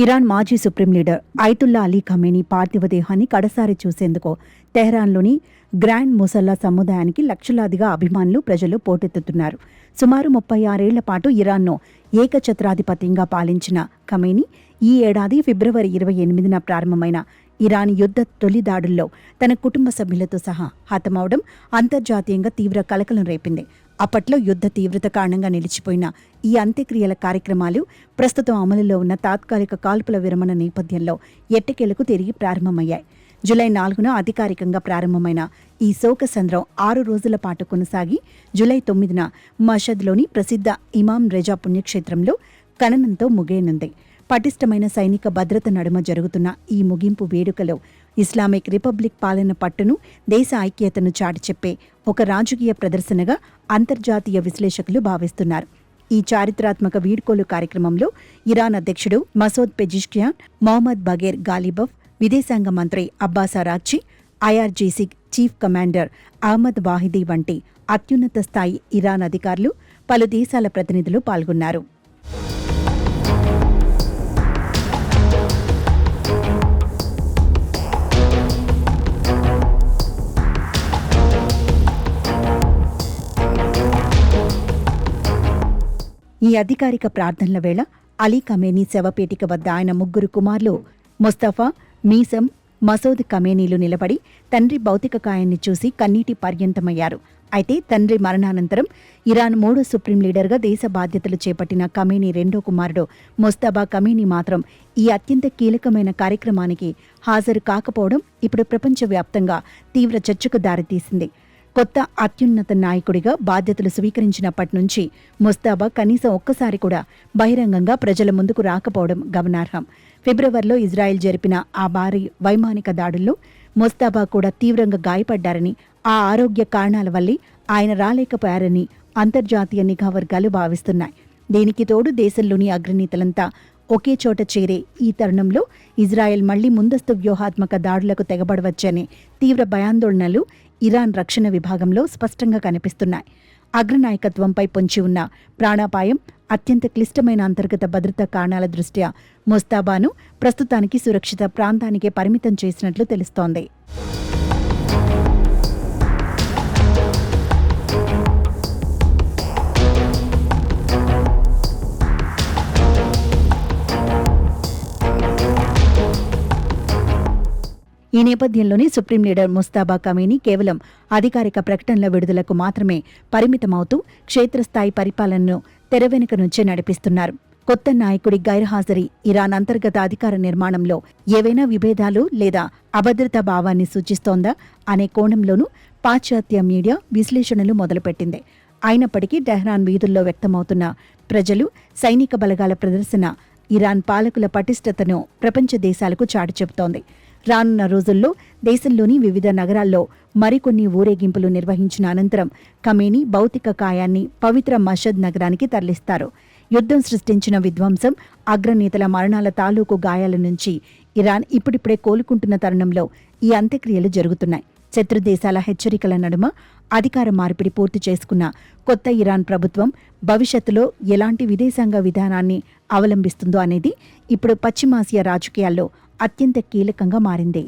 Iran మాజీ supreme leader Ayatollah Ali Khamenei పార్థివ దేహాన్ని కడసారి చూసేందుకు తెహ్రాన్లోని గ్రాండ్ ముసల్లా సముదాయానికి లక్షలాదిగా అభిమానులు ప్రజలు పోటెత్తుతున్నారు. సుమారు 36 ఏళ్ల పాటు ఇరాన్ను ఏకఛత్రాధిపత్యంగా పాలించిన ఖమేనీ ఈ ఏడాది ఫిబ్రవరి 28న ప్రారంభమైన ఇరాన్ యుద్ధ తొలి దాడుల్లో తన కుటుంబ సభ్యులతో సహా హతమవడం అంతర్జాతీయంగా తీవ్ర కలకలం రేపింది. అప్పట్లో యుద్ధ తీవ్రత కారణంగా నిలిచిపోయిన ఈ అంత్యక్రియల కార్యక్రమాలు ప్రస్తుతం అమలులో ఉన్న తాత్కాలిక కాల్పుల విరమణ నేపథ్యంలో ఎట్టకేలకు తిరిగి ప్రారంభమయ్యాయి. జూలై 4న అధికారికంగా ప్రారంభమైన ఈ శోకసంద్రం 6 రోజుల పాటు కొనసాగి జూలై 9న మషద్లోని ప్రసిద్ధ ఇమాం రెజా పుణ్యక్షేత్రంలో ఖననంతో ముగియనుంది. పటిష్టమైన సైనిక భద్రత నడుమ జరుగుతున్న ఈ ముగింపు వేడుకలో ఇస్లామిక్ రిపబ్లిక్ పాలన పట్టును, దేశ ఐక్యతను చాటి చెప్పే ఒక రాజకీయ ప్రదర్శనగా అంతర్జాతీయ విశ్లేషకులు భావిస్తున్నారు. ఈ చారిత్రాత్మక వీడ్కోలు కార్యక్రమంలో ఇరాన్ అధ్యక్షుడు Masoud Pezeshkian, Mohammad Bagher Ghalibaf, విదేశాంగ మంత్రి Abbas Araghchi, IRGC chief commander Ahmad Vahidi వంటి అత్యున్నత స్థాయి ఇరాన్ అధికారులు, పలు దేశాల ప్రతినిధులు పాల్గొన్నారు. ఈ అధికారిక ప్రార్థనల వేళ అలీ ఖమేనీ శవపేటిక వద్ద ఆయన ముగ్గురు కుమారులు ముస్తఫా, మీసం, మసూద్ ఖమేనీలు నిలబడి తండ్రి భౌతిక కాయాన్ని చూసి కన్నీటి పర్యంతమయ్యారు. అయితే తండ్రి మరణానంతరం ఇరాన్ 3వ సుప్రీం లీడర్గా దేశ బాధ్యతలు చేపట్టిన ఖమేనీ రెండో కుమారుడు ముస్తబా ఖమేనీ మాత్రం ఈ అత్యంత కీలకమైన కార్యక్రమానికి హాజరు కాకపోవడం ఇప్పుడు ప్రపంచవ్యాప్తంగా తీవ్ర చర్చకు దారితీసింది. కొత్త అత్యున్నత నాయకుడిగా బాధ్యతలు స్వీకరించినప్పటి నుంచి ముస్తాబా కనీసం ఒక్కసారి కూడా బహిరంగంగా ప్రజల ముందుకు రాకపోవడం గమనార్హం. ఫిబ్రవరిలో ఇజ్రాయెల్ జరిపిన ఆ భారీ వైమానిక దాడుల్లో ముస్తాబా కూడా తీవ్రంగా గాయపడ్డారని, ఆ ఆరోగ్య కారణాల వల్లే ఆయన రాలేకపోయారని అంతర్జాతీయ నిఘా వర్గాలు భావిస్తున్నాయి. దీనికి తోడు దేశంలోని అగ్రనేతలంతా ఒకే చోట చేరే ఈ తరుణంలో ఇజ్రాయెల్ మళ్లీ ముందస్తు వ్యూహాత్మక దాడులకు తెగబడవచ్చనే తీవ్ర భయాందోళనలు ఇరాన్ రక్షణ విభాగంలో స్పష్టంగా కనిపిస్తున్నాయి. అగ్రనాయకత్వంపై పొంచి ఉన్న ప్రాణాపాయం, అత్యంత క్లిష్టమైన అంతర్గత భద్రతా కారణాల దృష్ట్యా ముస్తాబాను ప్రస్తుతానికి సురక్షిత ప్రాంతానికే పరిమితం చేసినట్లు తెలుస్తోంది. ఈ నేపథ్యంలోనే సుప్రీం లీడర్ ముస్తాబా ఖమేనీ కేవలం అధికారిక ప్రకటనల విడుదలకు మాత్రమే పరిమితమవుతూ క్షేత్రస్థాయి పరిపాలనను తెరవెనుక నుంచే నడిపిస్తున్నారు. కొత్త నాయకుడి గైర్హాజరీ ఇరాన్ అంతర్గత అధికార నిర్మాణంలో ఏవైనా విభేదాలు లేదా అభద్రతా భావాన్ని సూచిస్తోందా అనే కోణంలోనూ పాశ్చాత్య మీడియా విశ్లేషణలు మొదలుపెట్టింది. అయినప్పటికీ టెహ్రాన్ వీధుల్లో వ్యక్తమవుతున్న ప్రజలు, సైనిక బలగాల ప్రదర్శన ఇరాన్ పాలకుల పటిష్టతను ప్రపంచ దేశాలకు చాటి చెబుతోంది. రానున్న రోజుల్లో దేశంలోని వివిధ నగరాల్లో మరికొన్ని ఊరేగింపులు నిర్వహించిన అనంతరం ఖమేనీ భౌతిక కాయాన్ని పవిత్ర మషద్ నగరానికి తరలిస్తారు. యుద్ధం సృష్టించిన విధ్వంసం, అగ్రనేతల మరణాల తాలూకు గాయాల నుంచి ఇరాన్ ఇప్పుడిప్పుడే కోలుకుంటున్న తరుణంలో ఈ అంత్యక్రియలు జరుగుతున్నాయి. శత్రు దేశాల హెచ్చరికల నడుమ అధికార మార్పిడి పూర్తి చేసుకున్న కొత్త ఇరాన్ ప్రభుత్వం భవిష్యత్తులో ఎలాంటి విదేశాంగ విధానాన్ని అవలంబిస్తుందో అనేది ఇప్పుడు పశ్చిమాసియా రాజకీయాల్లో అత్యంత కీలకంగా మారింది.